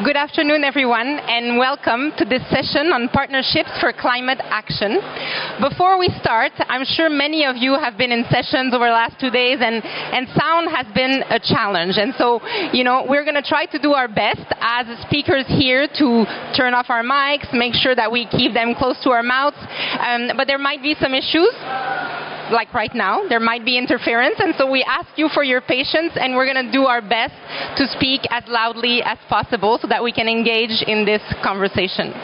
Good afternoon, everyone, and welcome to this session on partnerships for climate action. Before we start, I'm sure many of you have been in sessions over the last 2 days, and sound has been a challenge. And so, we're going to try to do our best as speakers here to turn off our mics, make sure that we keep them close to our mouths. But there might be some issues. Like right now, there might be interference, and so we ask you for your patience, and we're going to do our best to speak as loudly as possible so that we can engage in this conversation.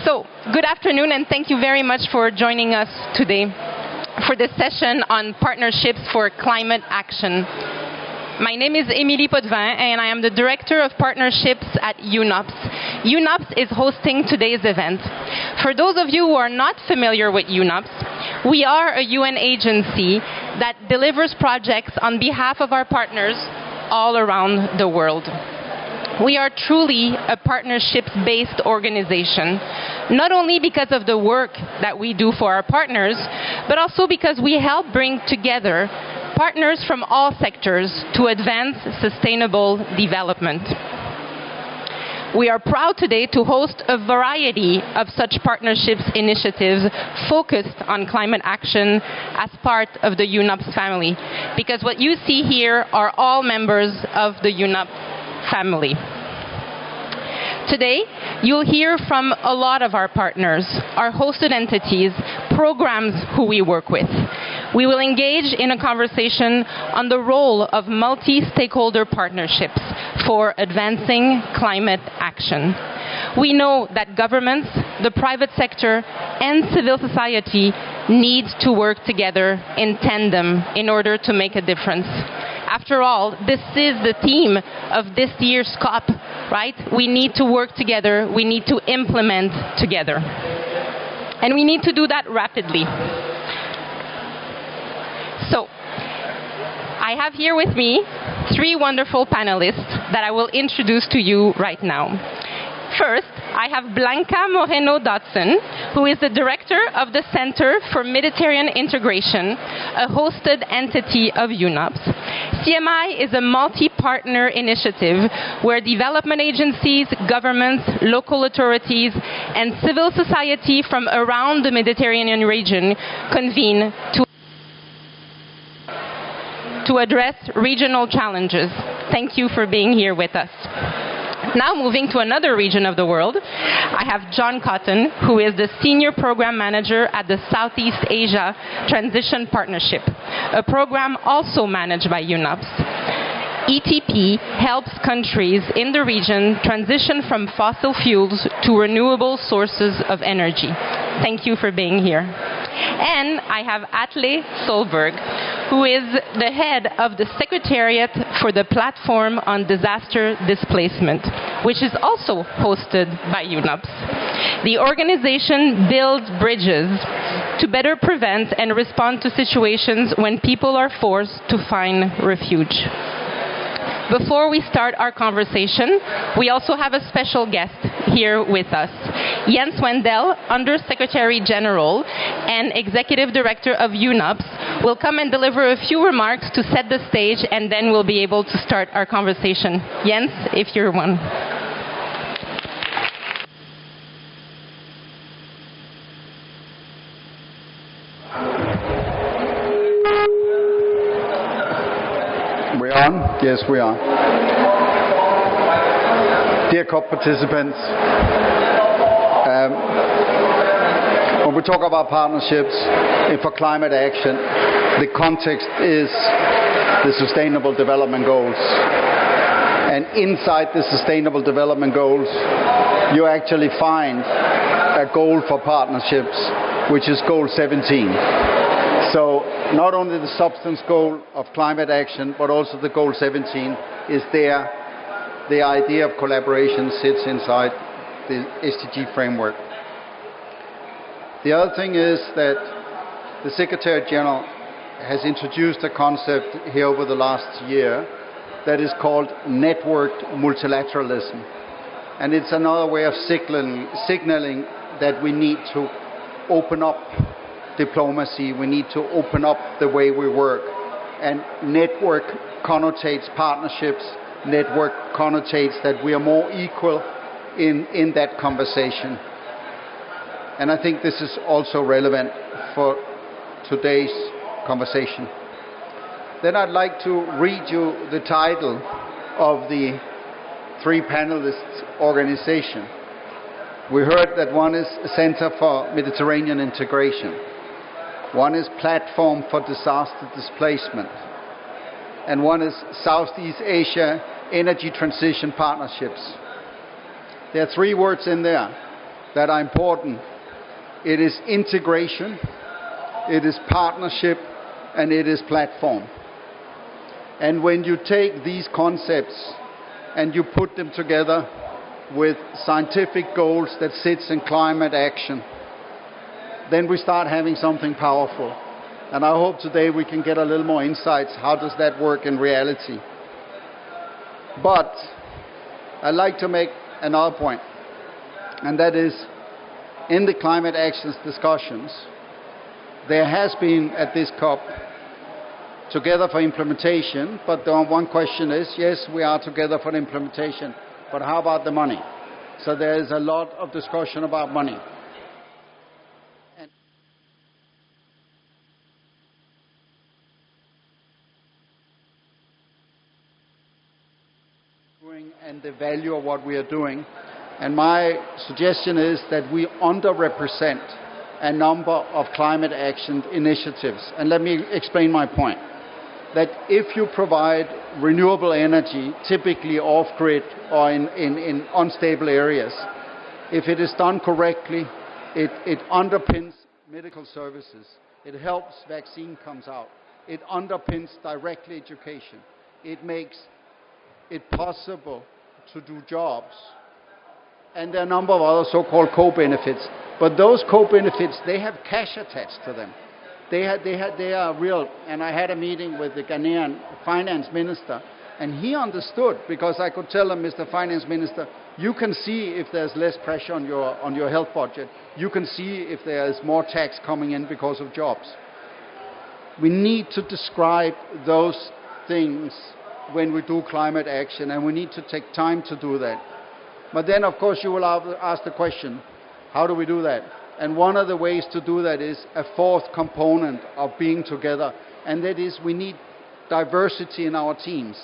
So, good afternoon, and thank you very much for joining us today for this session on partnerships for climate action. My name is Émilie Potvin, and I am the Director of Partnerships at UNOPS. UNOPS is hosting today's event. For those of you who are not familiar with UNOPS, we are a UN agency that delivers projects on behalf of our partners all around the world. We are truly a partnerships-based organization, not only because of the work that we do for our partners, but also because we help bring together partners from all sectors to advance sustainable development. We are proud today to host a variety of such partnerships initiatives focused on climate action as part of the UNOPS family, because what you see here are all members of the UNOPS family. Today, you'll hear from a lot of our partners, our hosted entities, programs who we work with. We will engage in a conversation on the role of multi-stakeholder partnerships for advancing climate action. We know that governments, the private sector, and civil society need to work together in tandem in order to make a difference. After all, this is the theme of this year's COP, right? We need to work together, we need to implement together. And we need to do that rapidly. So, I have here with me 3 wonderful panelists that I will introduce to you right now. First, I have Blanca Moreno-Dodson, who is the director of the Center for Mediterranean Integration, a hosted entity of UNOPS. CMI is a multi-partner initiative where development agencies, governments, local authorities, and civil society from around the Mediterranean region convene to address regional challenges. Thank you for being here with us. Now moving to another region of the world, I have John Cotton, who is the Senior Program Manager at the Southeast Asia Transition Partnership, a program also managed by UNOPS. ETP helps countries in the region transition from fossil fuels to renewable sources of energy. Thank you for being here. And I have Atle Solberg, who is the head of the Secretariat for the Platform on Disaster Displacement, which is also hosted by UNOPS. The organization builds bridges to better prevent and respond to situations when people are forced to find refuge. Before we start our conversation, we also have a special guest here with us. Jens Wandel, Under-Secretary General and Executive Director of UNOPS, will come and deliver a few remarks to set the stage, and then we'll be able to start our conversation. Jens, if you're one. We're on? Yes, we are. Dear COP participants, when we talk about partnerships for climate action, the context is the Sustainable Development Goals. And inside the Sustainable Development Goals, you actually find a goal for partnerships, which is Goal 17. So not only the substance goal of climate action, but also the Goal 17 is there. The idea of collaboration sits inside the SDG framework. The other thing is that the Secretary General has introduced a concept here over the last year that is called networked multilateralism. And it's another way of signaling that we need to open up diplomacy, we need to open up the way we work. And network connotates partnerships network connotates that we are more equal in that conversation. And I think this is also relevant for today's conversation. Then I'd like to read you the title of the 3 panelists' organization. We heard that one is Center for Mediterranean Integration, one is Platform for Disaster Displacement, and one is Southeast Asia Energy Transition Partnerships. There are 3 words in there that are important. It is integration, it is partnership, and it is platform. And when you take these concepts and you put them together with scientific goals that sits in climate action, then we start having something powerful. And I hope today we can get a little more insights. How does that work in reality? But I'd like to make another point, and that is, in the climate actions discussions, there has been at this COP together for implementation, but the one question is, yes, we are together for the implementation, but how about the money? So there is a lot of discussion about money. And the value of what we are doing. And my suggestion is that we underrepresent a number of climate action initiatives. And let me explain my point. That if you provide renewable energy, typically off-grid or in unstable areas, if it is done correctly, it underpins medical services. It helps vaccine comes out. It underpins directly education. It makes it possible to do jobs. And there are a number of other so-called co-benefits. But those co-benefits, they have cash attached to them. They are real. And I had a meeting with the Ghanaian finance minister, and he understood, because I could tell him, Mr. Finance Minister, you can see if there's less pressure on your health budget. You can see if there's more tax coming in because of jobs. We need to describe those things when we do climate action, and we need to take time to do that. But then, of course, you will ask the question, how do we do that? And one of the ways to do that is a 4th component of being together, and that is we need diversity in our teams.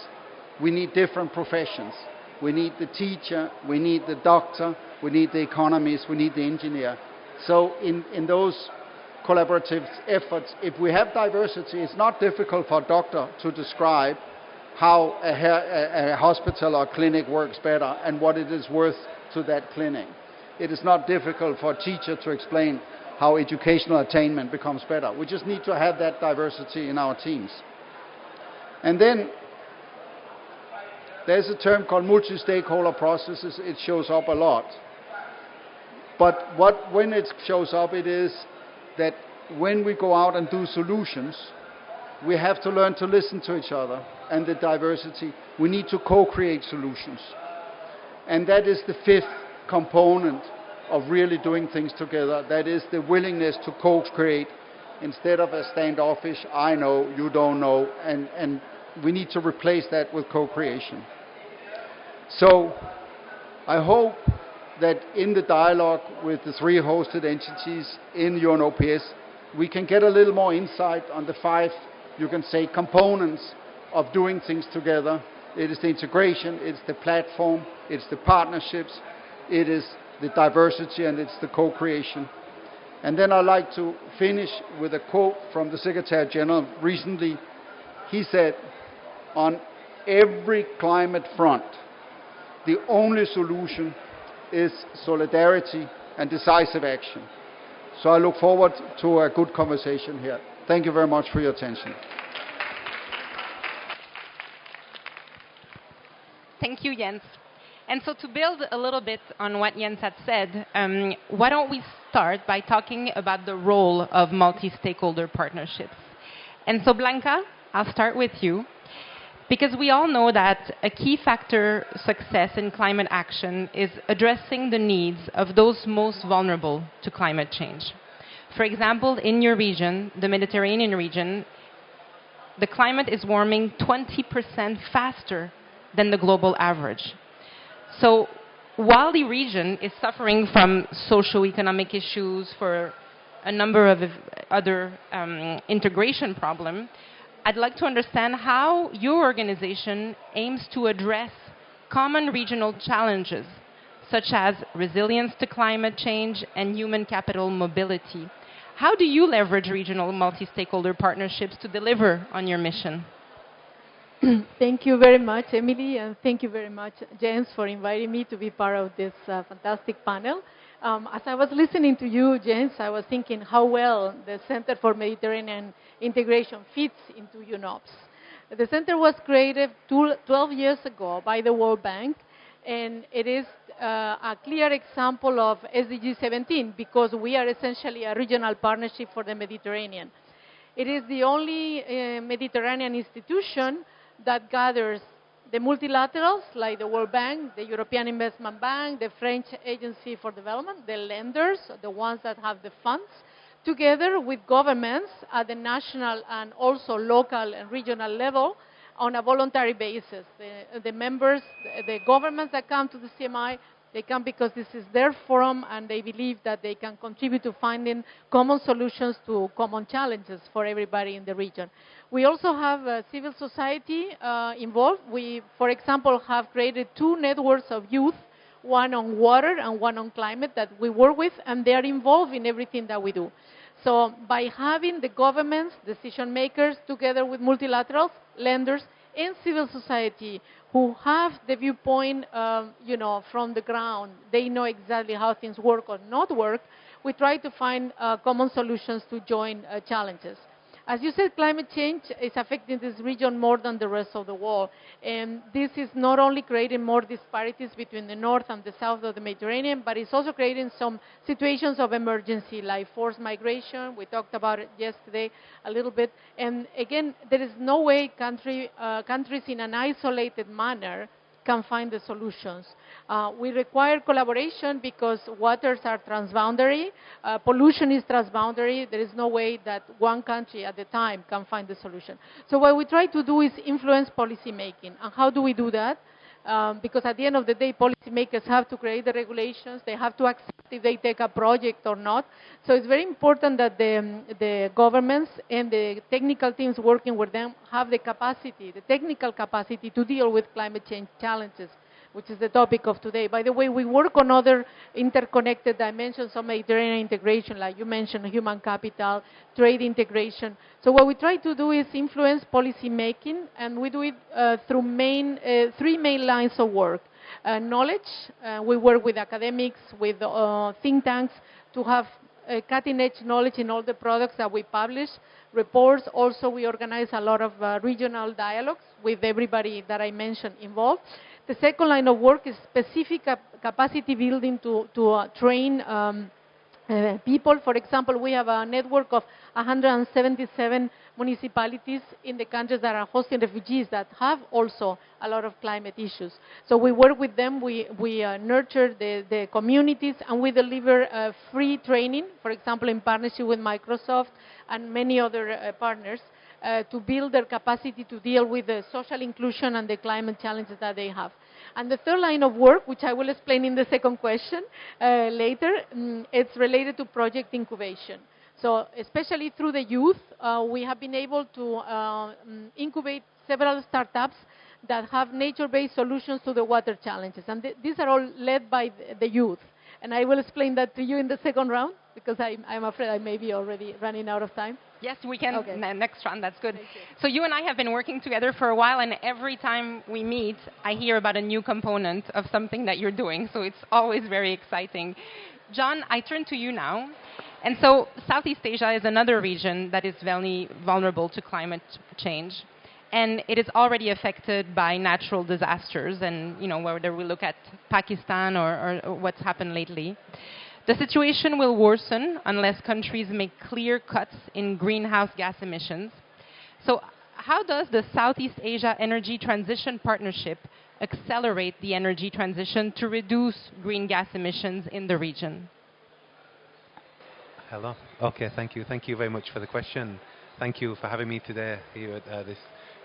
We need different professions. We need the teacher, we need the doctor, we need the economist, we need the engineer. So in those collaborative efforts, if we have diversity, it's not difficult for a doctor to describe how a hospital or clinic works better and what it is worth to that clinic. It is not difficult for a teacher to explain how educational attainment becomes better. We just need to have that diversity in our teams. And then there's a term called multi-stakeholder processes. It shows up a lot. But when it shows up, it is that when we go out and do solutions, we have to learn to listen to each other and the diversity. We need to co-create solutions. And that is the 5th component of really doing things together. That is the willingness to co-create instead of a standoffish, I know, you don't know, and we need to replace that with co-creation. So I hope that in the dialogue with the 3 hosted entities in UNOPS, we can get a little more insight on the 5, you can say, components of doing things together. It is the integration, it's the platform, it's the partnerships, it is the diversity, and it's the co-creation. And then I'd like to finish with a quote from the Secretary General. Recently, he said, on every climate front, the only solution is solidarity and decisive action. So I look forward to a good conversation here. Thank you very much for your attention. Thank you, Jens. And so to build a little bit on what Jens had said, why don't we start by talking about the role of multi-stakeholder partnerships. And so Blanca, I'll start with you, because we all know that a key factor success in climate action is addressing the needs of those most vulnerable to climate change. For example, in your region, the Mediterranean region, the climate is warming 20% faster than the global average. So while the region is suffering from socio-economic issues for a number of other integration problems, I'd like to understand how your organization aims to address common regional challenges, such as resilience to climate change and human capital mobility. How do you leverage regional multi-stakeholder partnerships to deliver on your mission? Thank you very much, Émilie, and thank you very much, James, for inviting me to be part of this fantastic panel. As I was listening to you, James, I was thinking how well the Center for Mediterranean Integration fits into UNOPS. The center was created 12 years ago by the World Bank, and it is a clear example of SDG 17 because we are essentially a regional partnership for the Mediterranean. It is the only Mediterranean institution that gathers the multilaterals like the World Bank, the European Investment Bank, the French Agency for Development, the lenders, the ones that have the funds, together with governments at the national and also local and regional level on a voluntary basis. The members, the governments that come to the CMI, they come because this is their forum and they believe that they can contribute to finding common solutions to common challenges for everybody in the region. We also have civil society involved. We, for example, have created 2 networks of youth, one on water and one on climate that we work with, and they are involved in everything that we do. So by having the governments, decision makers, together with multilaterals, lenders, and civil society who have the viewpoint, from the ground, they know exactly how things work or not work, we try to find common solutions to joint challenges. As you said, climate change is affecting this region more than the rest of the world. And this is not only creating more disparities between the north and the south of the Mediterranean, but it's also creating some situations of emergency, like forced migration. We talked about it yesterday a little bit. And again, there is no way countries in an isolated manner can find the solutions. We require collaboration because waters are transboundary, pollution is transboundary. There is no way that one country at a time can find the solution. So what we try to do is influence policy making. And how do we do that? Because at the end of the day, policymakers have to create the regulations. They have to accept if they take a project or not. So it's very important that the governments and the technical teams working with them have the capacity, the technical capacity to deal with climate change challenges, which is the topic of today. By the way, we work on other interconnected dimensions of Mediterranean integration, like you mentioned, human capital, trade integration. So what we try to do is influence policy making, and we do it through 3 main lines of work. Knowledge, we work with academics, with think tanks to have cutting-edge knowledge in all the products that we publish. Reports, also we organize a lot of regional dialogues with everybody that I mentioned involved. The second line of work is specific capacity building to train people. For example, we have a network of 177 municipalities in the countries that are hosting refugees that have also a lot of climate issues. So we work with them, we nurture the communities, and we deliver free training, for example, in partnership with Microsoft and many other partners, to build their capacity to deal with the social inclusion and the climate challenges that they have. And the third line of work, which I will explain in the second question later, it's related to project incubation. So especially through the youth, we have been able to incubate several startups that have nature-based solutions to the water challenges. And these are all led by the youth. And I will explain that to you in the second round, because I'm afraid I may be already running out of time. Yes, we can. Okay. Next round, that's good. Thank you. So you and I have been working together for a while, and every time we meet, I hear about a new component of something that you're doing. So it's always very exciting. John, I turn to you now. And so Southeast Asia is another region that is very vulnerable to climate change. And it is already affected by natural disasters, and whether we look at Pakistan or what's happened lately. The situation will worsen unless countries make clear cuts in greenhouse gas emissions. So how does the Southeast Asia Energy Transition Partnership accelerate the energy transition to reduce green gas emissions in the region? Hello. Okay, thank you. Thank you very much for the question. Thank you for having me today here at this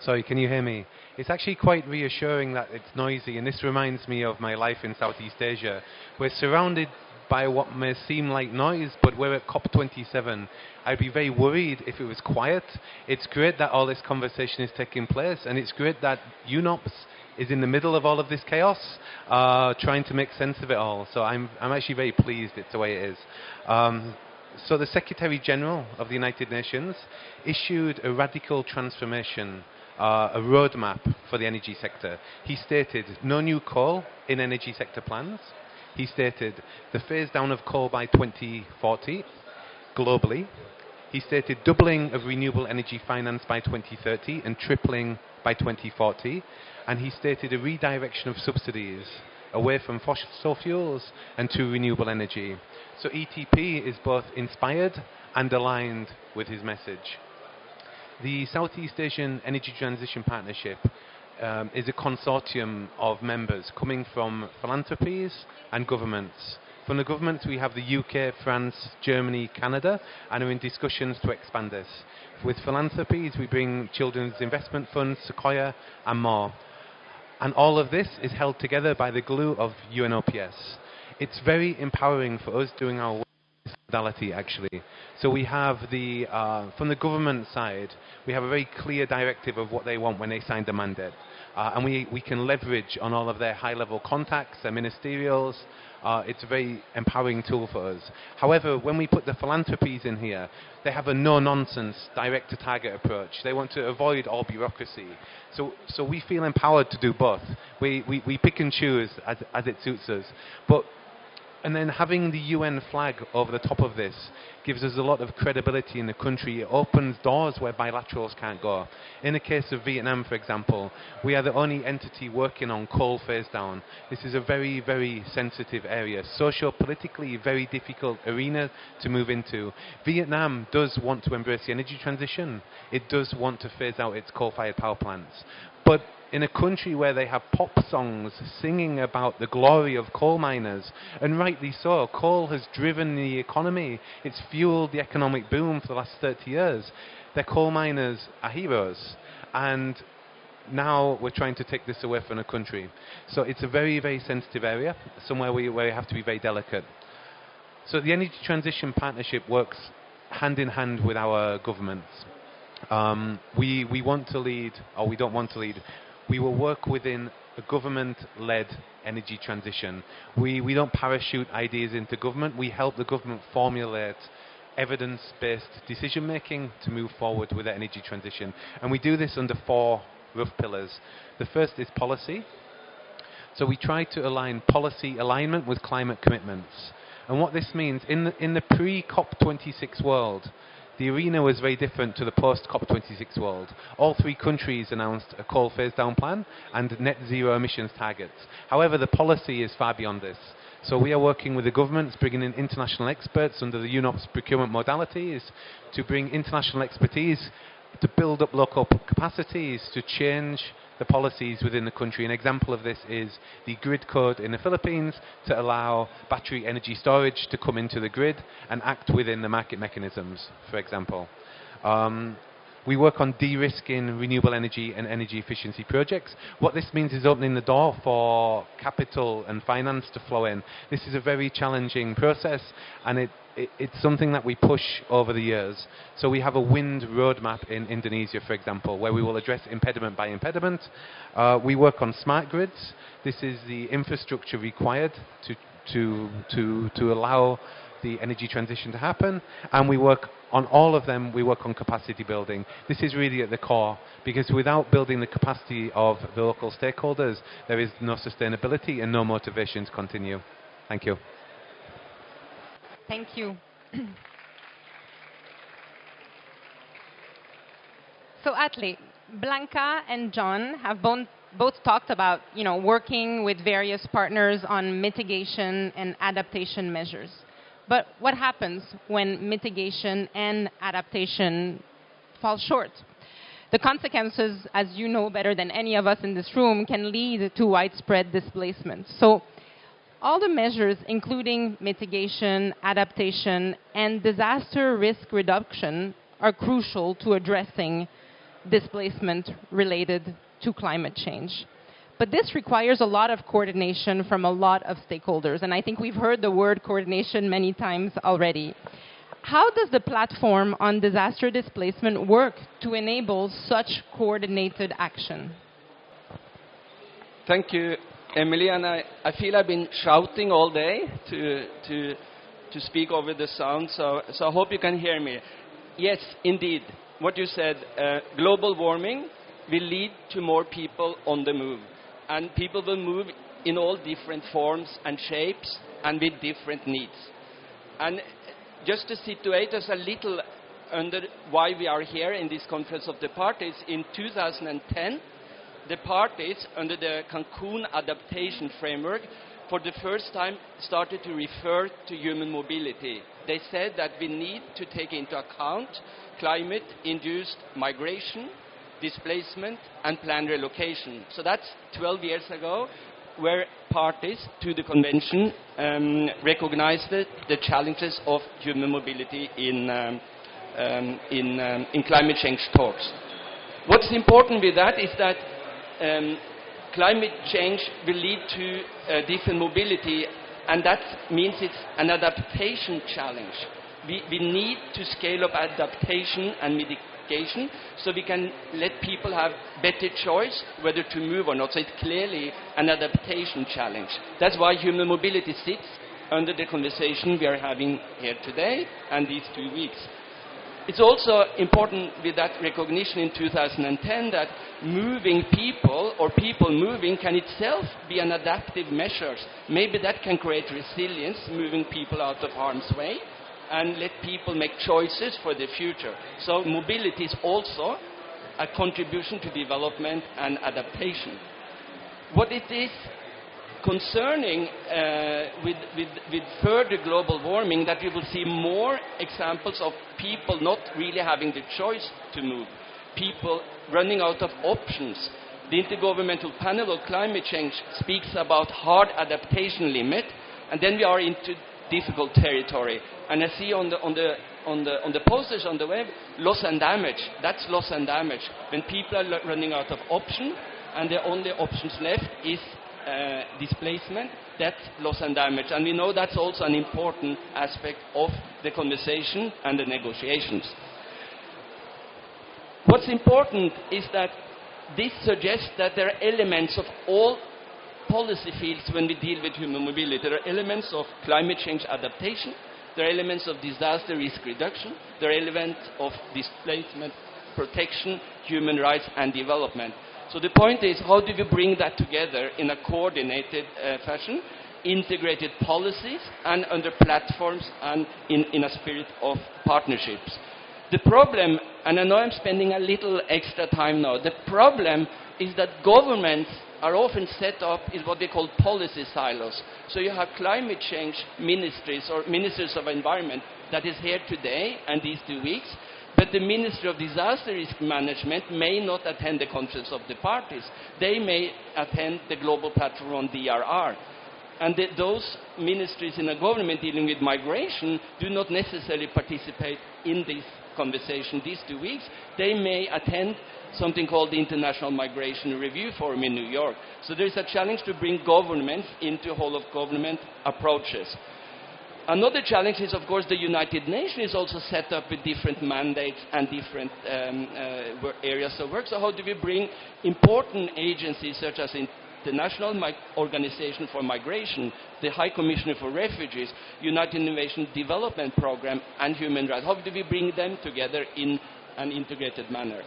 Sorry, can you hear me? It's actually quite reassuring that it's noisy, and this reminds me of my life in Southeast Asia. We're surrounded by what may seem like noise, but we're at COP27. I'd be very worried if it was quiet. It's great that all this conversation is taking place, and it's great that UNOPS is in the middle of all of this chaos, trying to make sense of it all. So I'm actually very pleased it's the way it is. So the Secretary General of the United Nations issued a radical transformation, a roadmap for the energy sector. He stated no new coal in energy sector plans. He stated the phase down of coal by 2040 globally. He stated doubling of renewable energy finance by 2030 and tripling by 2040. And he stated a redirection of subsidies away from fossil fuels and to renewable energy. So ETP is both inspired and aligned with his message. The Southeast Asian Energy Transition Partnership is a consortium of members coming from philanthropies and governments. From the governments we have the UK, France, Germany, Canada, and are in discussions to expand this. With philanthropies we bring Children's Investment Funds, Sequoia and more. And all of this is held together by the glue of UNOPS. It's very empowering for us doing our work in this modality, actually. So we have from the government side, we have a very clear directive of what they want when they sign the mandate. And we can leverage on all of their high-level contacts, their ministerials. It's a very empowering tool for us. However, when we put the philanthropies in here, they have a no-nonsense, direct-to-target approach. They want to avoid all bureaucracy. So we feel empowered to do both. We pick and choose as it suits us. And then having the UN flag over the top of this gives us a lot of credibility in the country. It opens doors where bilaterals can't go. In the case of Vietnam, for example, we are the only entity working on coal phase down. This is a very, very sensitive area. Socio-politically, very difficult arena to move into. Vietnam does want to embrace the energy transition. It does want to phase out its coal-fired power plants. But in a country where they have pop songs singing about the glory of coal miners, and rightly so, coal has driven the economy, it's fueled the economic boom for the last 30 years. Their coal miners are heroes, and now we're trying to take this away from the country. So it's a very, very sensitive area, somewhere where we have to be very delicate. So the Energy Transition Partnership works hand in hand with our governments. We want to lead, or we don't want to lead. We will work within a government-led energy transition. We don't parachute ideas into government. We help the government formulate evidence-based decision-making to move forward with the energy transition. And we do this under 4 rough pillars. The first is policy. So we try to align policy alignment with climate commitments. And what this means, in the pre-COP26 world, the arena was very different to the post-COP26 world. All 3 countries announced a coal phase-down plan and net zero emissions targets. However, the policy is far beyond this. So we are working with the governments, bringing in international experts under the UNOPS procurement modalities to bring international expertise to build up local capacities, to change the policies within the country. An example of this is the grid code in the Philippines to allow battery energy storage to come into the grid and act within the market mechanisms, for example. We work on de-risking renewable energy and energy efficiency projects. What this means is opening the door for capital and finance to flow in. This is a very challenging process, and it's something that we push over the years. So we have a wind roadmap in Indonesia, for example, where we will address impediment by impediment. We work on smart grids. This is the infrastructure required to allow the energy transition to happen, and we work on all of them. We work on capacity building. This is really at the core, because without building the capacity of the local stakeholders, there is no sustainability and no motivation to continue. Thank you. Thank you. So Atle, Blanca and John have both talked about, working with various partners on mitigation and adaptation measures. But what happens when mitigation and adaptation fall short? The consequences, as you know better than any of us in this room, can lead to widespread displacement. So all the measures, including mitigation, adaptation, and disaster risk reduction, are crucial to addressing displacement related to climate change. But this requires a lot of coordination from a lot of stakeholders, and I think we've heard the word coordination many times already. How does the platform on disaster displacement work to enable such coordinated action? Thank you, Émilie, and I feel I've been shouting all day to speak over the sound, so I hope you can hear me. Yes, indeed, what you said, global warming will lead to more people on the move. And people will move in all different forms and shapes and with different needs. And just to situate us a little under why we are here in this Conference of the Parties, in 2010, the parties under the Cancun Adaptation Framework for the first time started to refer to human mobility. They said that we need to take into account climate-induced migration, displacement, and planned relocation. So that's 12 years ago, where parties to the convention recognized the challenges of human mobility in climate change talks. What's important with that is that climate change will lead to different mobility, and that means it's an adaptation challenge. We need to scale up adaptation and mitigation so we can let people have better choice whether to move or not. So it's clearly an adaptation challenge. That's why human mobility sits under the conversation we are having here today and these 2 weeks. It's also important with that recognition in 2010 that moving people or people moving can itself be an adaptive measure. Maybe that can create resilience, moving people out of harm's way, and let people make choices for the future. So mobility is also a contribution to development and adaptation. What it is concerning with further global warming, that we will see more examples of people not really having the choice to move, people running out of options. The Intergovernmental Panel on Climate Change speaks about hard adaptation limit, and then we are into difficult territory. And I see on the posters on the web, loss and damage. That's loss and damage. When people are running out of option, and the only options left is displacement, that's loss and damage. And we know that's also an important aspect of the conversation and the negotiations. What's important is that this suggests that there are elements of all policy fields when we deal with human mobility. There are elements of climate change adaptation, there are elements of disaster risk reduction, there are elements of displacement protection, human rights and development. So the point is, how do we bring that together in a coordinated fashion, integrated policies and under platforms and in a spirit of partnerships? The problem, and I know I'm spending a little extra time now, the problem is that governments are often set up in what they call policy silos. So you have climate change ministries or ministers of environment that is here today and these 2 weeks, but the Ministry of Disaster Risk Management may not attend the Conference of the Parties. They may attend the Global Platform on DRR. And those ministries in a government dealing with migration do not necessarily participate in this conversation these 2 weeks. They may attend something called the International Migration Review Forum in New York. So there is a challenge to bring governments into whole-of-government approaches. Another challenge is, of course, the United Nations is also set up with different mandates and different areas of work. So how do we bring important agencies such as International Organization for Migration, the High Commissioner for Refugees, United Nations Development Programme and Human Rights, how do we bring them together in an integrated manner?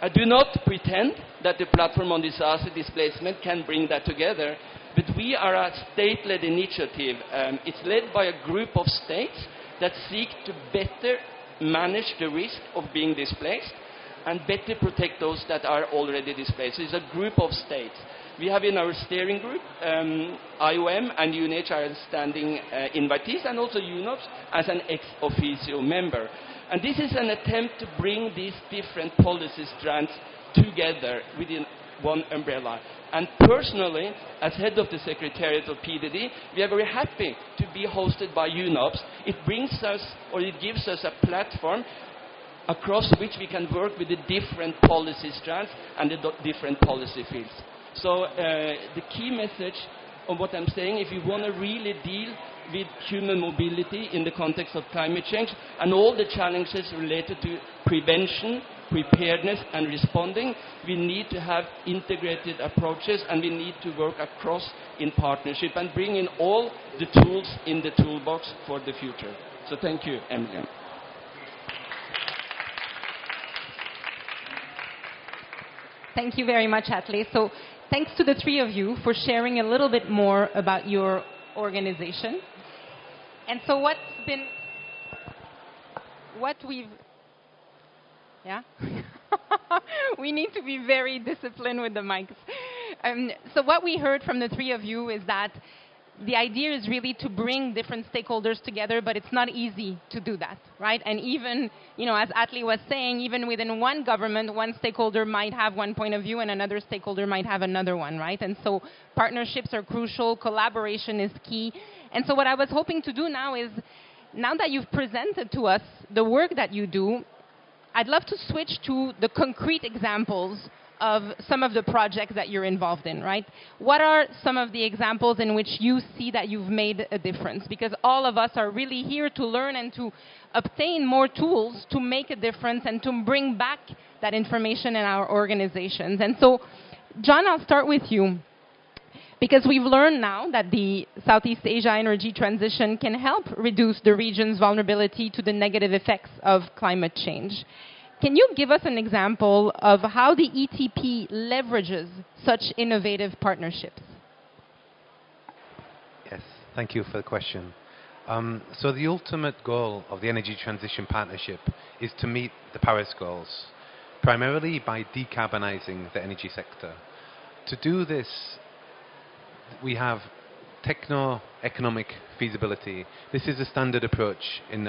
I do not pretend that the Platform on Disaster Displacement can bring that together, but we are a state-led initiative. It's led by a group of states that seek to better manage the risk of being displaced and better protect those that are already displaced. It's a group of states. We have in our steering group, IOM and UNH are standing invitees, and also UNOPS as an ex officio member. And this is an attempt to bring these different policy strands together within one umbrella. And personally, as head of the Secretariat of PDD, we are very happy to be hosted by UNOPS. It brings us, or it gives us a platform across which we can work with the different policy strands and the different policy fields. So the key message of what I'm saying, if you want to really deal with human mobility in the context of climate change and all the challenges related to prevention, preparedness and responding, we need to have integrated approaches, and we need to work across in partnership and bring in all the tools in the toolbox for the future. So thank you, Émilie. Thank you very much, Atle. So thanks to the three of you for sharing a little bit more about your organization. And so what we've, yeah? We need to be very disciplined with the mics. So what we heard from the three of you is that the idea is really to bring different stakeholders together, but it's not easy to do that, right? And even, as Atle was saying, even within one government, one stakeholder might have one point of view and another stakeholder might have another one, right? And so partnerships are crucial, collaboration is key. And so what I was hoping to do now is, now that you've presented to us the work that you do, I'd love to switch to the concrete examples of some of the projects that you're involved in, right? What are some of the examples in which you see that you've made a difference? Because all of us are really here to learn and to obtain more tools to make a difference and to bring back that information in our organizations. And so, John, I'll start with you. Because we've learned now that the Southeast Asia energy transition can help reduce the region's vulnerability to the negative effects of climate change. Can you give us an example of how the ETP leverages such innovative partnerships? Yes, thank you for the question. So the ultimate goal of the Energy Transition Partnership is to meet the Paris goals, primarily by decarbonising the energy sector. To do this, we have techno-economic feasibility. This is a standard approach in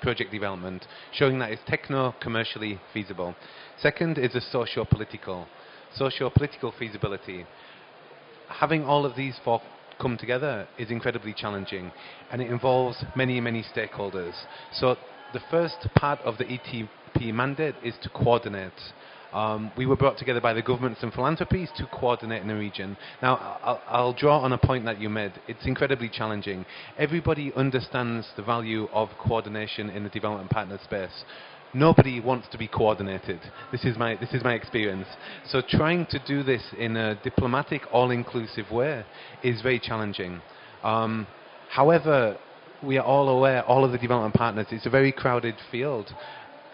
project development, showing that it's techno-commercially feasible. Second is a socio-political feasibility. Having all of these four come together is incredibly challenging, and it involves many, many stakeholders. So the first part of the ETP mandate is to coordinate. We were brought together by the governments and philanthropies to coordinate in the region. Now, I'll draw on a point that you made. It's incredibly challenging. Everybody understands the value of coordination in the development partner space. Nobody wants to be coordinated. This is my experience. So trying to do this in a diplomatic, all-inclusive way is very challenging. However, we are all aware, all of the development partners, it's a very crowded field.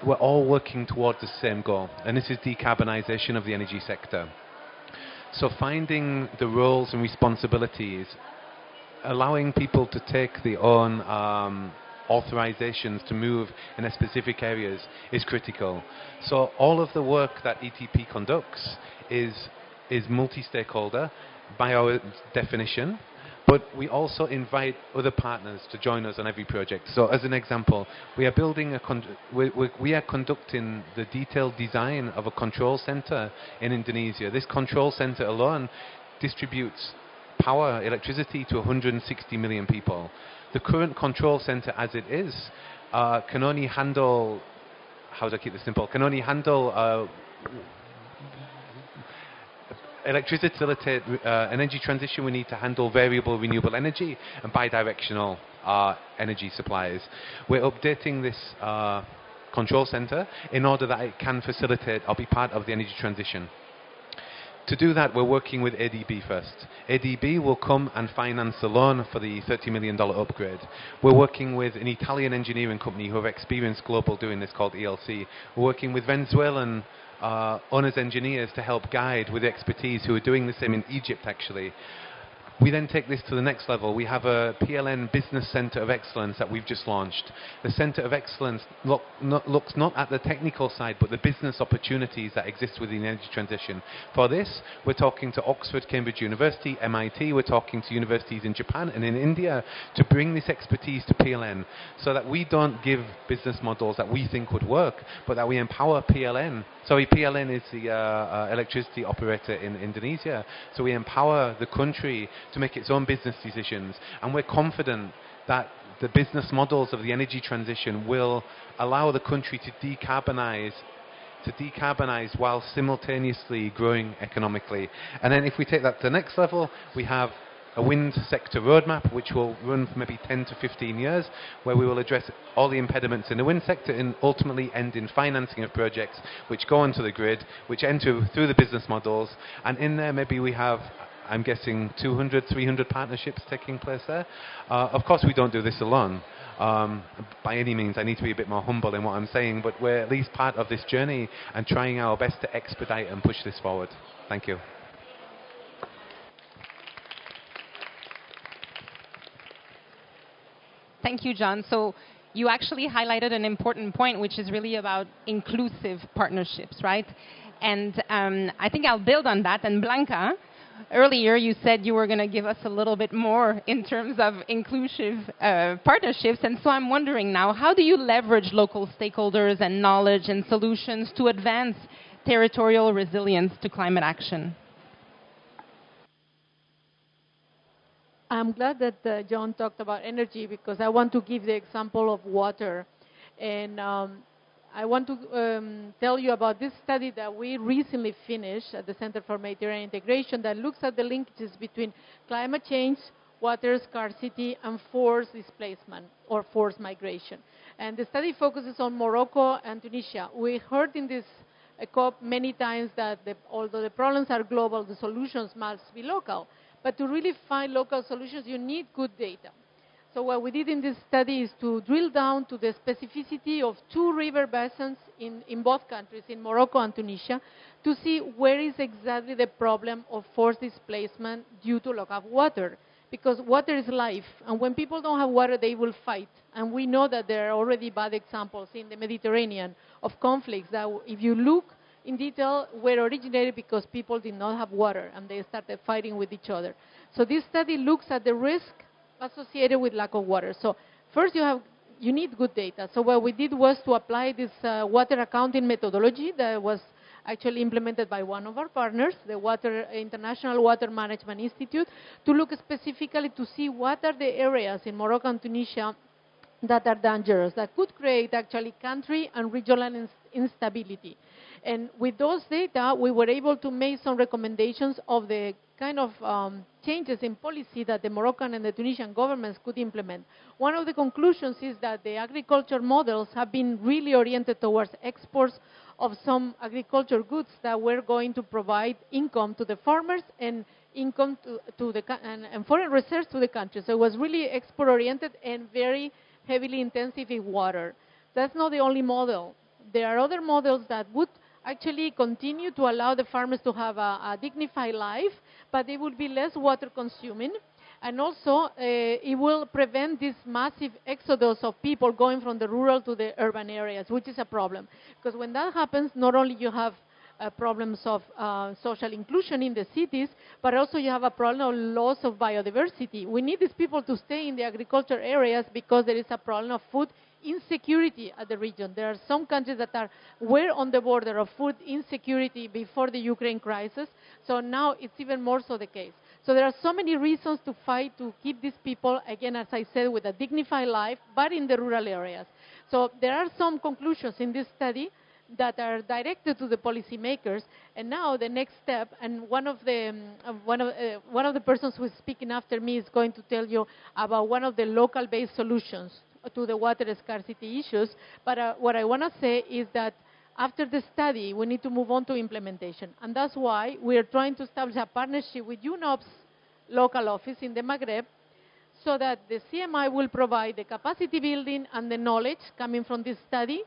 We're all working towards the same goal, and this is decarbonisation of the energy sector. So finding the roles and responsibilities, allowing people to take their own authorizations to move in their specific areas is critical. So all of the work that ETP conducts is multi-stakeholder by our definition, but we also invite other partners to join us on every project. So as an example, we are building we are conducting the detailed design of a control center in Indonesia. This control center alone distributes power, electricity to 160 million people. The current control center as it is can only handle, how do I keep this simple, can only handle electricity to facilitate energy transition. We need to handle variable renewable energy and bidirectional energy supplies. We're updating this control center in order that it can facilitate or be part of the energy transition. To do that, we're working with ADB first. ADB will come and finance the loan for the $30 million upgrade. We're working with an Italian engineering company who have experienced global doing this called ELC. We're working with Venezuelan owners engineers to help guide with expertise who are doing the same in Egypt actually. We then take this to the next level. We have a PLN Business Centre of Excellence that we've just launched. The Centre of Excellence looks not at the technical side, but the business opportunities that exist within the energy transition. For this, we're talking to Oxford, Cambridge University, MIT, we're talking to universities in Japan and in India to bring this expertise to PLN so that we don't give business models that we think would work, but that we empower PLN. Sorry, PLN is the electricity operator in Indonesia. So we empower the country to make its own business decisions. And we're confident that the business models of the energy transition will allow the country to decarbonize while simultaneously growing economically. And then if we take that to the next level, we have a wind sector roadmap which will run for maybe 10 to 15 years, where we will address all the impediments in the wind sector and ultimately end in financing of projects which go onto the grid, which enter through the business models. And in there maybe we have, I'm guessing, 200, 300 partnerships taking place there. Of course we don't do this alone. By any means, I need to be a bit more humble in what I'm saying, but we're at least part of this journey and trying our best to expedite and push this forward. Thank you. Thank you, John. So you actually highlighted an important point, which is really about inclusive partnerships, right? And I think I'll build on that. And Blanca, earlier you said you were going to give us a little bit more in terms of inclusive partnerships. And so I'm wondering now, how do you leverage local stakeholders and knowledge and solutions to advance territorial resilience to climate action? I'm glad that John talked about energy, because I want to give the example of water. And I want to tell you about this study that we recently finished at the Center for Mediterranean Integration that looks at the linkages between climate change, water scarcity, and forced displacement or forced migration. And the study focuses on Morocco and Tunisia. We heard in this COP many times that although the problems are global, the solutions must be local. But to really find local solutions, you need good data. So what we did in this study is to drill down to the specificity of 2 river basins in both countries, in Morocco and Tunisia, to see where is exactly the problem of forced displacement due to lack of water. Because water is life, and when people don't have water, they will fight. And we know that there are already bad examples in the Mediterranean of conflicts that, if you look in detail, were originated because people did not have water and they started fighting with each other. So this study looks at the risk associated with lack of water. So first you need good data. So what we did was to apply this water accounting methodology that was actually implemented by one of our partners, the International Water Management Institute, to look specifically to see what are the areas in Morocco and Tunisia that are dangerous, that could create actually country and regional instability. And with those data, we were able to make some recommendations of the kind of changes in policy that the Moroccan and the Tunisian governments could implement. One of the conclusions is that the agriculture models have been really oriented towards exports of some agriculture goods that were going to provide income to the farmers and income and foreign reserves to the country. So it was really export-oriented and very heavily intensive in water. That's not the only model. There are other models that would actually continue to allow the farmers to have a dignified life, but they will be less water consuming. And also, it will prevent this massive exodus of people going from the rural to the urban areas, which is a problem. Because when that happens, not only you have problems of social inclusion in the cities, but also you have a problem of loss of biodiversity. We need these people to stay in the agriculture areas because there is a problem of food insecurity at the region. There are some countries that were on the border of food insecurity before the Ukraine crisis, so now it's even more so the case. So there are so many reasons to fight to keep these people, again, as I said, with a dignified life, but in the rural areas. So there are some conclusions in this study that are directed to the policymakers, and now the next step, and one of the persons who is speaking after me is going to tell you about one of the local-based solutions to the water scarcity issues. But what I want to say is that after the study, we need to move on to implementation. And that's why we are trying to establish a partnership with UNOPS local office in the Maghreb, so that the CMI will provide the capacity building and the knowledge coming from this study,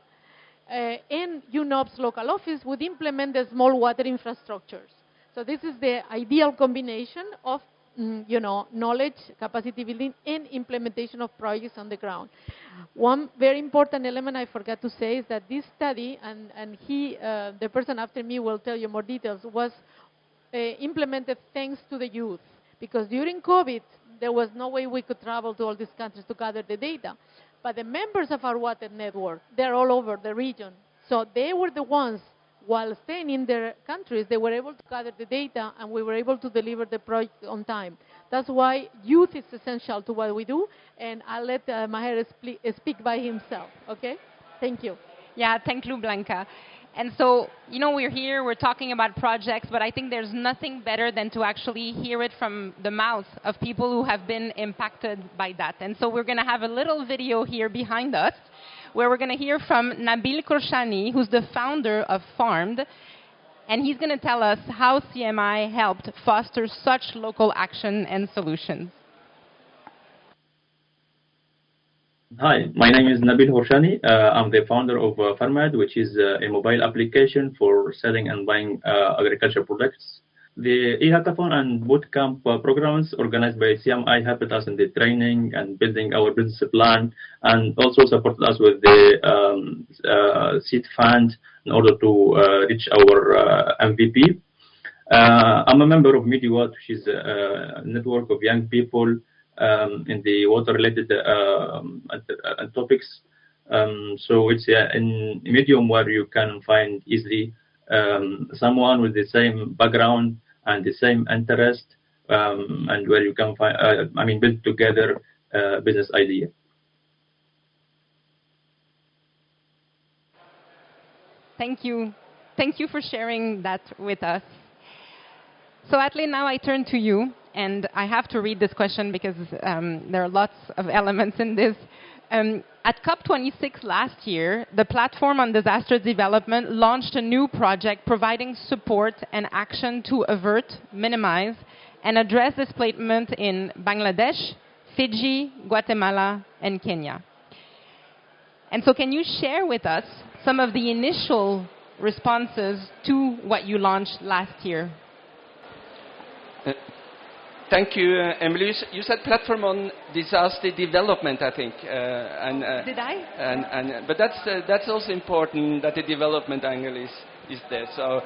and UNOPS local office would implement the small water infrastructures. So this is the ideal combination of knowledge, capacity building, and implementation of projects on the ground. One very important element I forgot to say is that this study, and the person after me will tell you more details, was implemented thanks to the youth. Because during COVID, there was no way we could travel to all these countries to gather the data. But the members of our water network, they're all over the region. So they were the ones while staying in their countries, they were able to gather the data, and we were able to deliver the project on time. That's why youth is essential to what we do, and I'll let Maher speak by himself, okay? Thank you. Yeah, thank you, Blanca. And so, you know, we're here, we're talking about projects, but I think there's nothing better than to actually hear it from the mouth of people who have been impacted by that. And so we're going to have a little video here behind us, where we're going to hear from Nabil Korshani, who's the founder of Farmed, and he's going to tell us how CMI helped foster such local action and solutions. Hi, my name is Nabil Horshani. I'm the founder of Farmed, which is a mobile application for selling and buying agricultural products. The e-hackathon and bootcamp programs organized by CMI helped us in the training and building our business plan, and also supported us with the seed fund in order to reach our MVP. I'm a member of MediaWatt, which is a network of young people in the water-related topics. So it's a medium where you can find easily someone with the same background and the same interest, and where you can find, build together a business idea. Thank you. Thank you for sharing that with us. So Atle, now I turn to you, and I have to read this question because there are lots of elements in this. At COP26 last year, the Platform on Disaster Development launched a new project providing support and action to avert, minimize, and address displacement in Bangladesh, Fiji, Guatemala, and Kenya. And so can you share with us some of the initial responses to what you launched last year? Thank you, Émilie. You said Platform on Disaster Development, I think. Did I? But that's also important that the development angle is there. So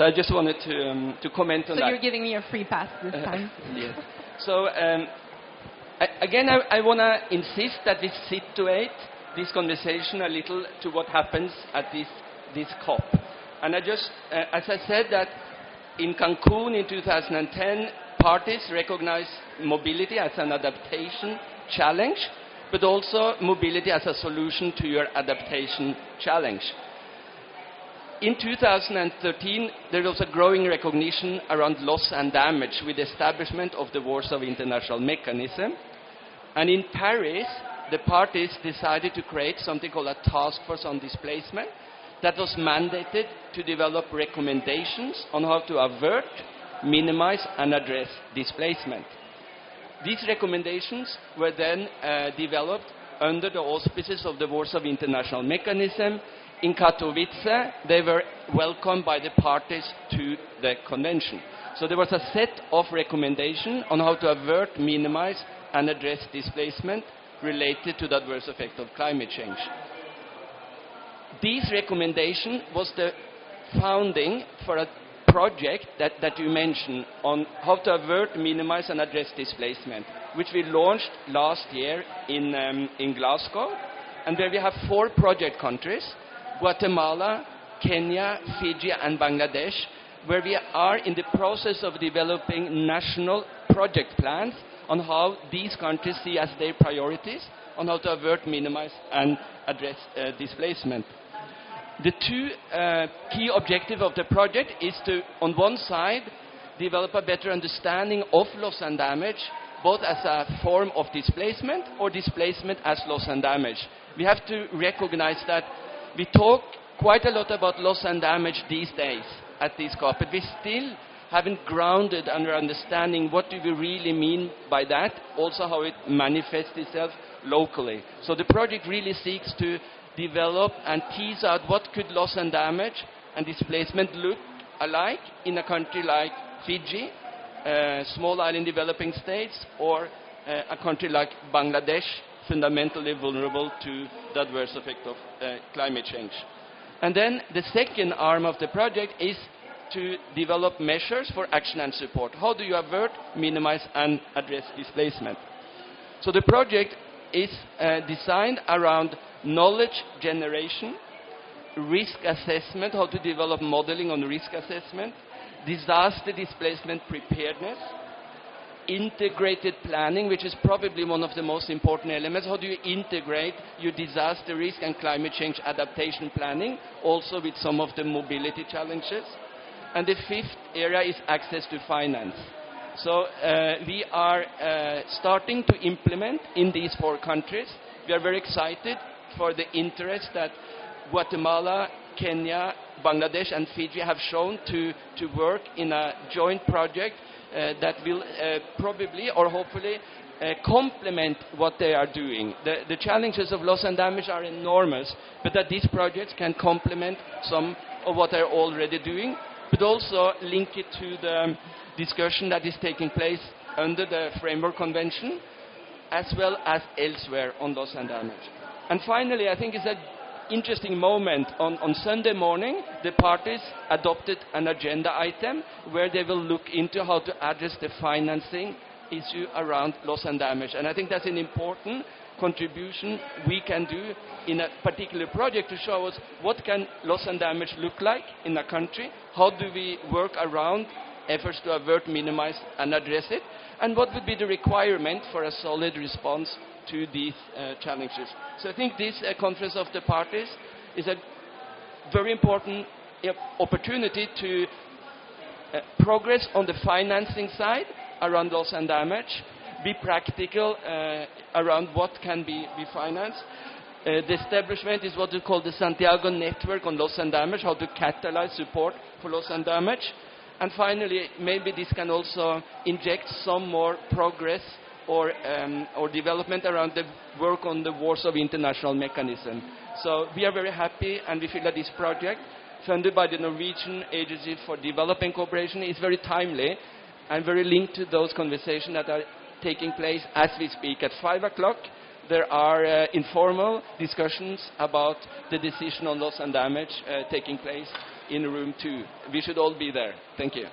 I just wanted to comment on that. So you're giving me a free pass this time. Yes. So again, I want to insist that we situate this conversation a little to what happens at this COP. And I just, as I said, that in Cancun in 2010, parties recognize mobility as an adaptation challenge, but also mobility as a solution to your adaptation challenge. In 2013, there was a growing recognition around loss and damage with the establishment of the Warsaw International Mechanism. And in Paris, the parties decided to create something called a task force on displacement that was mandated to develop recommendations on how to avert, minimize, and address displacement. These recommendations were then developed under the auspices of the Warsaw International Mechanism. In Katowice, they were welcomed by the parties to the convention. So there was a set of recommendations on how to avert, minimize, and address displacement related to the adverse effect of climate change. This recommendation was the founding for a project that you mentioned on how to avert, minimize, and address displacement, which we launched last year in Glasgow, and where we have 4 project countries, Guatemala, Kenya, Fiji, and Bangladesh, where we are in the process of developing national project plans on how these countries see as their priorities on how to avert, minimize, and address displacement. The 2 key objectives of the project is to, on one side, develop a better understanding of loss and damage, both as a form of displacement or displacement as loss and damage. We have to recognize that we talk quite a lot about loss and damage these days at this COP, but we still haven't grounded under understanding what do we really mean by that, also how it manifests itself locally. So the project really seeks to develop and tease out what could loss and damage and displacement look alike in a country like Fiji, small island developing states, or a country like Bangladesh, fundamentally vulnerable to the adverse effect of climate change. And then the second arm of the project is to develop measures for action and support. How do you avert, minimize, and address displacement? So the project is designed around knowledge generation, risk assessment, how to develop modeling on risk assessment, disaster displacement preparedness, integrated planning, which is probably one of the most important elements. How do you integrate your disaster risk and climate change adaptation planning, also with some of the mobility challenges? And the fifth area is access to finance. So we are starting to implement in these 4 countries. We are very excited for the interest that Guatemala, Kenya, Bangladesh and Fiji have shown to work in a joint project that will probably or hopefully complement what they are doing. The challenges of loss and damage are enormous, but that these projects can complement some of what they're already doing, but also link it to the discussion that is taking place under the Framework Convention, as well as elsewhere on loss and damage. And finally, I think it's an interesting moment. On Sunday morning, the parties adopted an agenda item where they will look into how to address the financing issue around loss and damage. And I think that's an important contribution we can do in a particular project to show us what can loss and damage look like in a country, how do we work around efforts to avert, minimize and address it, and what would be the requirement for a solid response to these challenges. So I think this Conference of the Parties is a very important opportunity to progress on the financing side around loss and damage, be practical around what can be financed. The establishment is what we call the Santiago Network on Loss and Damage, how to catalyze support for loss and damage. And finally, maybe this can also inject some more progress or development around the work on the Warsaw International Mechanism. So we are very happy, and we feel that this project, funded by the Norwegian Agency for Development Cooperation, is very timely and very linked to those conversations that are taking place as we speak. At 5 o'clock, there are informal discussions about the decision on loss and damage taking place in room 2. We should all be there. Thank you.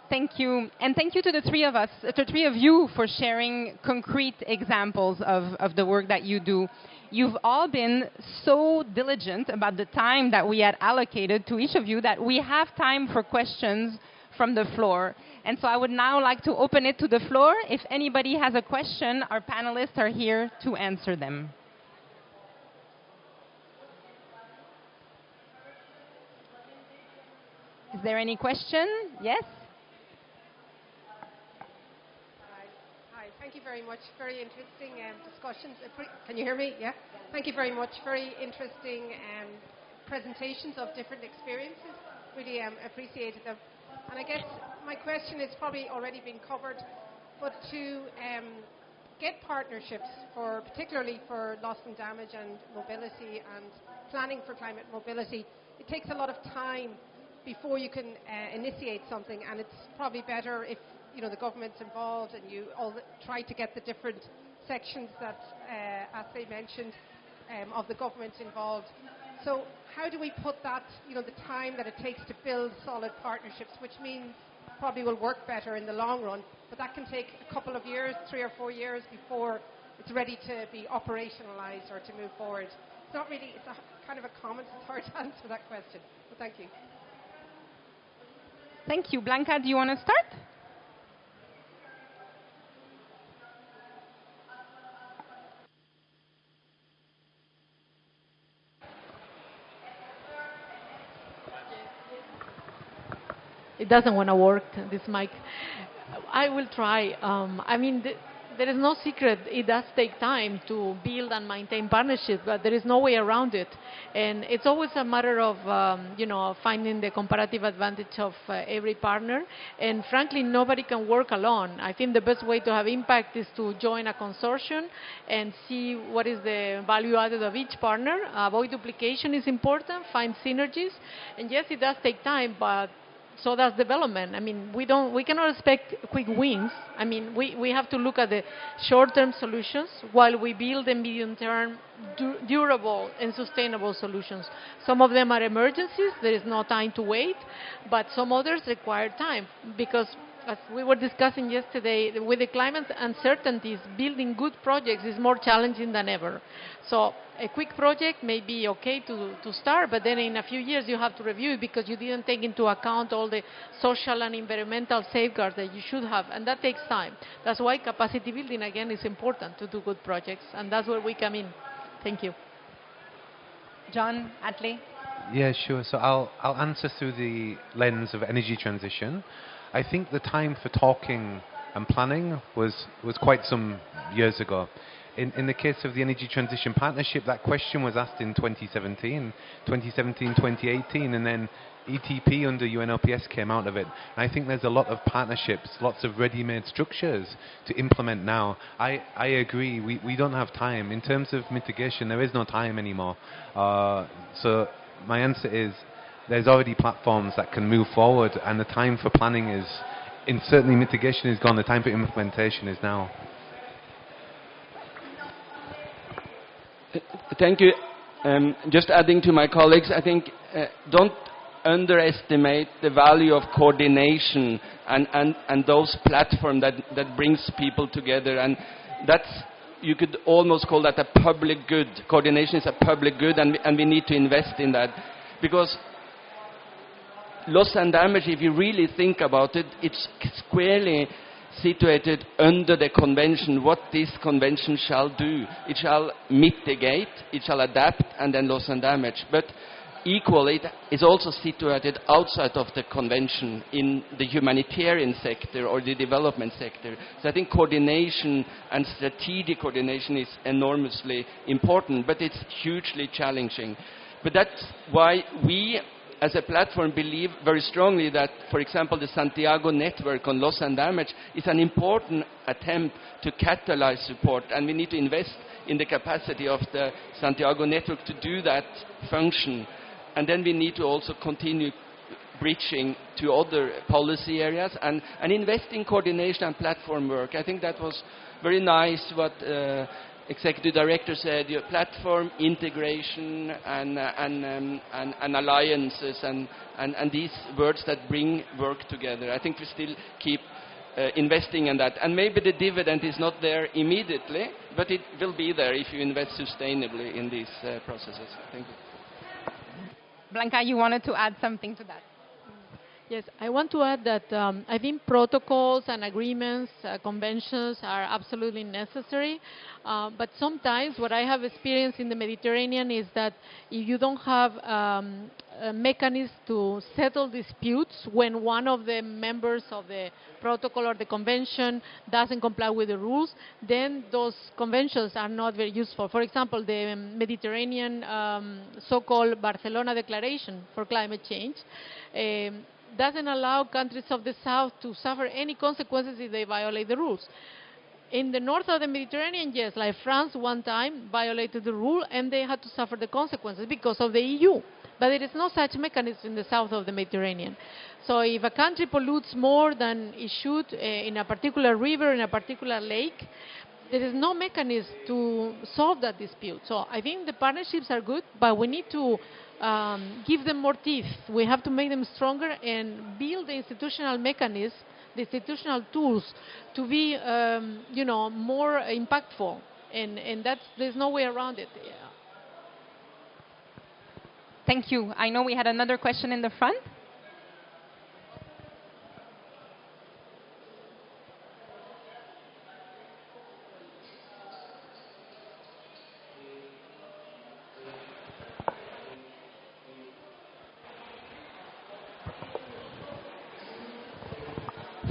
Thank you. And thank you to the three of you for sharing concrete examples of the work that you do. You've all been so diligent about the time that we had allocated to each of you that we have time for questions from the floor. And so I would now like to open it to the floor. If anybody has a question, our panelists are here to answer them. Is there any question? Yes? Hi. Thank you very much. Very interesting discussions. Can you hear me? Yeah. Thank you very much. Very interesting presentations of different experiences. Really appreciated them. And I guess my question is probably already been covered, but to get partnerships for, particularly for loss and damage and mobility and planning for climate mobility, it takes a lot of time before you can initiate something, and it's probably better if the government's involved and you all try to get the different sections that, as they mentioned, of the government involved. So how do we put that, the time that it takes to build solid partnerships, which means probably will work better in the long run, but that can take a couple of years, 3 or 4 years before it's ready to be operationalized or to move forward. It's not really, it's a kind of a comment, it's hard to answer that question, but thank you. Thank you. Blanca, do you want to start? It doesn't want to work, this mic. I will try. There is no secret. It does take time to build and maintain partnerships, but there is no way around it. And it's always a matter of, finding the comparative advantage of every partner. And frankly, nobody can work alone. I think the best way to have impact is to join a consortium and see what is the value added of each partner. Avoid duplication is important. Find synergies. And yes, it does take time, but so does development. We cannot expect quick wins. We have to look at the short-term solutions while we build the medium-term durable and sustainable solutions. Some of them are emergencies. There is no time to wait, but some others require time because as we were discussing yesterday, with the climate uncertainties, building good projects is more challenging than ever. So a quick project may be okay to start, but then in a few years you have to review it because you didn't take into account all the social and environmental safeguards that you should have, and that takes time. That's why capacity building, again, is important to do good projects, and that's where we come in. Thank you. John, Atlee? Yeah, sure. So I'll answer through the lens of energy transition. I think the time for talking and planning was quite some years ago. In the case of the Energy Transition Partnership, that question was asked in 2017, 2018, and then ETP under UNOPS came out of it. And I think there's a lot of partnerships, lots of ready-made structures to implement now. I agree, we don't have time. In terms of mitigation, there is no time anymore. So my answer is there's already platforms that can move forward, and the time for planning is, certainly mitigation is gone, the time for implementation is now. Thank you. Just adding to my colleagues, I think don't underestimate the value of coordination and those platforms that brings people together. And that's, you could almost call that a public good. Coordination is a public good, and we need to invest in that. Because loss and damage, if you really think about it, it's squarely situated under the convention, what this convention shall do. It shall mitigate, it shall adapt, and then loss and damage. But equally, it is also situated outside of the convention in the humanitarian sector or the development sector. So I think coordination and strategic coordination is enormously important, but it's hugely challenging. But that's why we, as a platform, believe very strongly that, for example, the Santiago network on loss and damage is an important attempt to catalyze support, and we need to invest in the capacity of the Santiago network to do that function. And then we need to also continue bridging to other policy areas and invest in coordination and platform work. I think that was very nice what Executive Director said, your platform, integration, and alliances, and these words that bring work together. I think we still keep investing in that. And maybe the dividend is not there immediately, but it will be there if you invest sustainably in these processes. Thank you. Blanca, you wanted to add something to that? Yes, I want to add that I think protocols and agreements, conventions are absolutely necessary. But sometimes what I have experienced in the Mediterranean is that if you don't have a mechanism to settle disputes when one of the members of the protocol or the convention doesn't comply with the rules, then those conventions are not very useful. For example, the Mediterranean so-called Barcelona Declaration for Climate Change doesn't allow countries of the south to suffer any consequences if they violate the rules. In the north of the Mediterranean, yes, like France one time violated the rule and they had to suffer the consequences because of the EU. But there is no such mechanism in the south of the Mediterranean. So if a country pollutes more than it should in a particular river, in a particular lake, there is no mechanism to solve that dispute. So I think the partnerships are good, but we need to give them more teeth. We have to make them stronger and build the institutional mechanisms, the institutional tools to be, more impactful. And there's no way around it. Yeah. Thank you. I know we had another question in the front.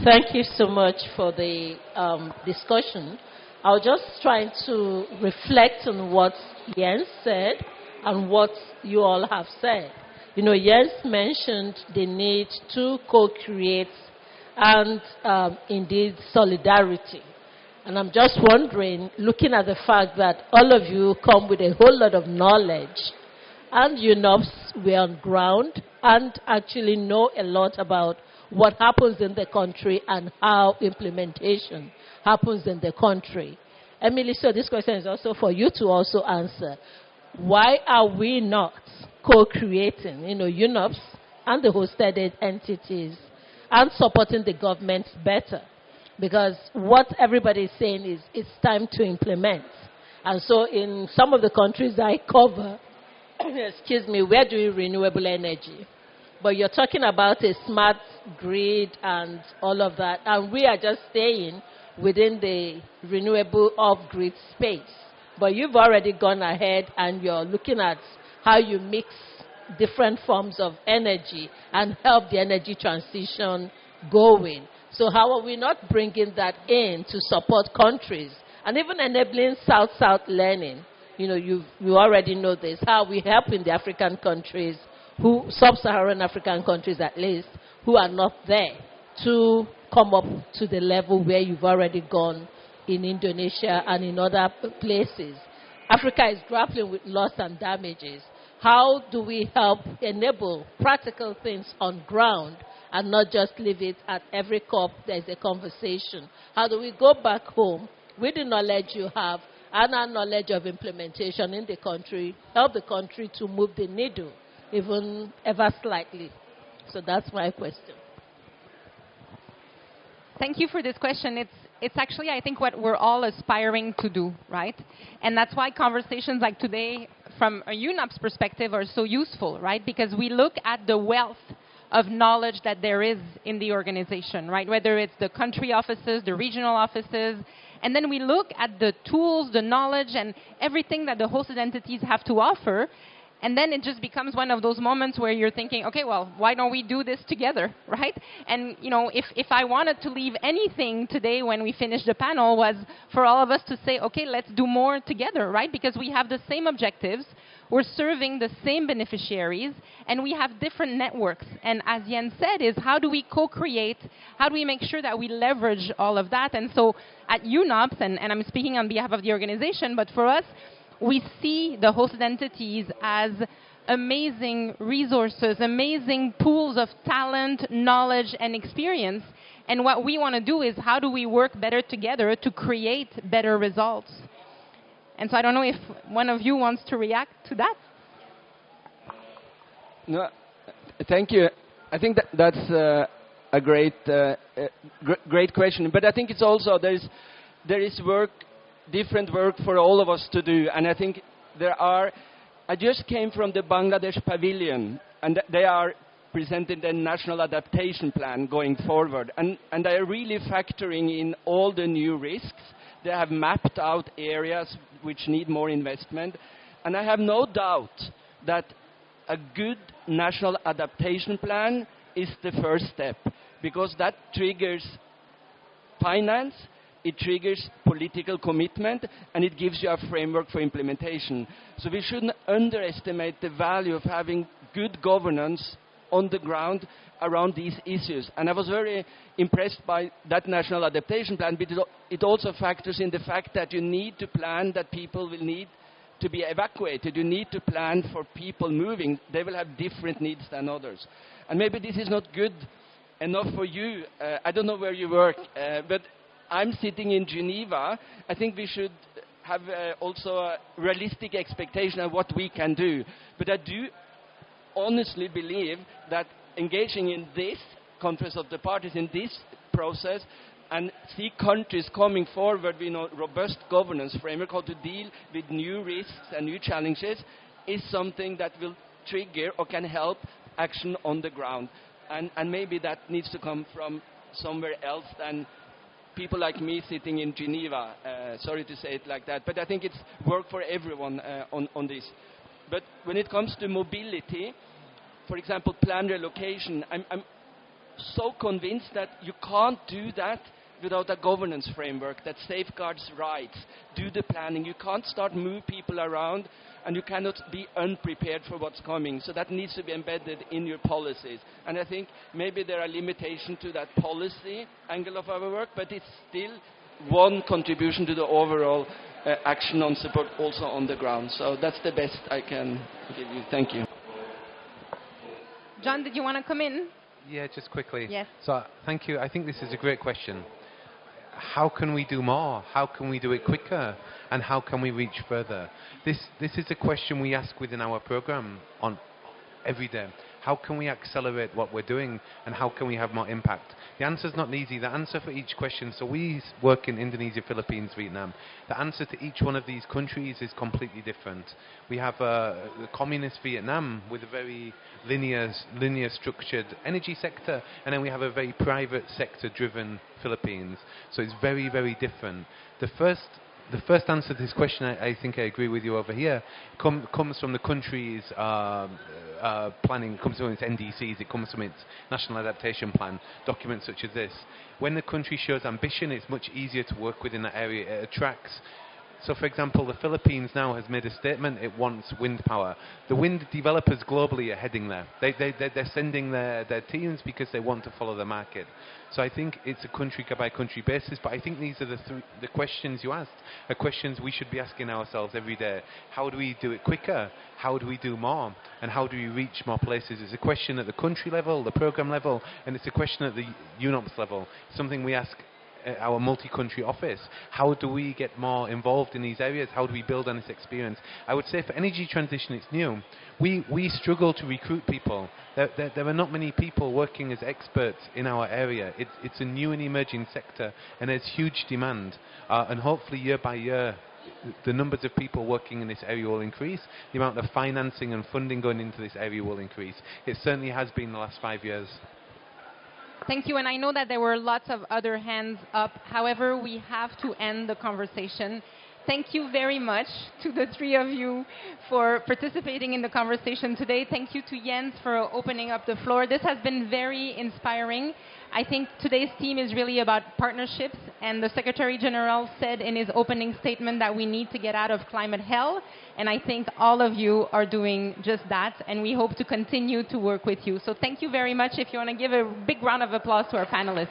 Thank you so much for the discussion. I was just trying to reflect on what Jens said and what you all have said. Jens mentioned the need to co-create and indeed solidarity. And I'm just wondering, looking at the fact that all of you come with a whole lot of knowledge, and UNOPS, we're on ground and actually know a lot about what happens in the country and how implementation happens in the country. Émilie, so this question is also for you to also answer. Why are we not co-creating, UNOPS and the hosted entities and supporting the governments better. Because what everybody is saying is it's time to implement. And so in some of the countries I cover, excuse me, we're doing renewable energy. But you're talking about a smart grid and all of that. And we are just staying within the renewable off-grid space. But you've already gone ahead and you're looking at how you mix different forms of energy and help the energy transition going. So how are we not bringing that in to support countries and even enabling South-South learning? You know, you already know this, how we help in the African countries, sub-Saharan African countries at least, who are not there, to come up to the level where you've already gone in Indonesia and in other places. Africa is grappling with loss and damages. How do we help enable practical things on ground and not just leave it at every COP there's a conversation? How do we go back home with the knowledge you have and our knowledge of implementation in the country, help the country to move the needle even ever slightly? So that's my question. Thank you for this question. It's actually, I think, what we're all aspiring to do, right? And that's why conversations like today, from a UNOPS perspective, are so useful, right? Because we look at the wealth of knowledge that there is in the organization, right? Whether it's the country offices, the regional offices, and then we look at the tools, the knowledge, and everything that the hosted entities have to offer. And then it just becomes one of those moments where you're thinking, okay, well, why don't we do this together, right? And, you know, if I wanted to leave anything today when we finished the panel was for all of us to say, okay, let's do more together, right? Because we have the same objectives, we're serving the same beneficiaries, and we have different networks. And as Jens said, is how do we co-create, how do we make sure that we leverage all of that? And so at UNOPS, and I'm speaking on behalf of the organization, but for us, we see the hosted entities as amazing resources, amazing pools of talent, knowledge, and experience. And what we want to do is how do we work better together to create better results? And so I don't know if one of you wants to react to that. No, thank you. I think that's a great question. But I think it's also there is work, different work for all of us to do. And I think I just came from the Bangladesh pavilion, and they are presenting the national adaptation plan going forward. And they are really factoring in all the new risks. They have mapped out areas which need more investment. And I have no doubt that a good national adaptation plan is the first step, because that triggers finance, it triggers political commitment, and it gives you a framework for implementation. So we shouldn't underestimate the value of having good governance on the ground around these issues. And I was very impressed by that national adaptation plan, but it also factors in the fact that you need to plan that people will need to be evacuated. You need to plan for people moving. They will have different needs than others. And maybe this is not good enough for you. I don't know where you work, but I'm sitting in Geneva. I think we should have also a realistic expectation of what we can do. But I do honestly believe that engaging in this Conference of the Parties, in this process, and see countries coming forward with a robust governance framework, how to deal with new risks and new challenges, is something that will trigger or can help action on the ground. And maybe that needs to come from somewhere else than people like me sitting in Geneva. Sorry to say it like that, but I think it's work for everyone on this. But when it comes to mobility, for example, planned relocation, I'm so convinced that you can't do that without a governance framework that safeguards rights. Do the planning. You can't start move people around, and you cannot be unprepared for what's coming. So that needs to be embedded in your policies. And I think maybe there are limitations to that policy angle of our work, but it's still one contribution to the overall action on support also on the ground. So that's the best I can give you. Thank you. John, did you want to come in? Yeah, just quickly. Yes. So thank you. I think this is a great question. How can we do more? How can we do it quicker? And how can we reach further? This is a question we ask within our program on every day. How can we accelerate what we're doing, and how can we have more impact? The answer's not easy. The answer for each question, so we work in Indonesia, Philippines, Vietnam. The answer to each one of these countries is completely different. We have the communist Vietnam with a very linear structured energy sector, and then we have a very private sector driven Philippines. So it's very, very different. The first answer to this question, I think I agree with you over here, comes from the country's planning, comes from its NDCs, it comes from its National Adaptation Plan, documents such as this. When the country shows ambition, it's much easier to work within that area. It attracts. So, for example, the Philippines now has made a statement it wants wind power. The wind developers globally are heading there. They're sending their teams because they want to follow the market. So I think it's a country-by-country basis, but I think these are the questions you asked, are questions we should be asking ourselves every day. How do we do it quicker? How do we do more? And how do we reach more places? It's a question at the country level, the program level, and it's a question at the UNOPS level. Something we ask our multi-country office. How do we get more involved in these areas? How do we build on this experience? I would say for energy transition, it's new. We struggle to recruit people. There are not many people working as experts in our area. It's a new and emerging sector, and there's huge demand. And hopefully, year by year, the numbers of people working in this area will increase. The amount of financing and funding going into this area will increase. It certainly has been the last 5 years. Thank you, and I know that there were lots of other hands up. However, we have to end the conversation. Thank you very much to the three of you for participating in the conversation today. Thank you to Jens for opening up the floor. This has been very inspiring. I think today's theme is really about partnerships, and the Secretary General said in his opening statement that we need to get out of climate hell, and I think all of you are doing just that, and we hope to continue to work with you. So thank you very much. If you want to give a big round of applause to our panelists.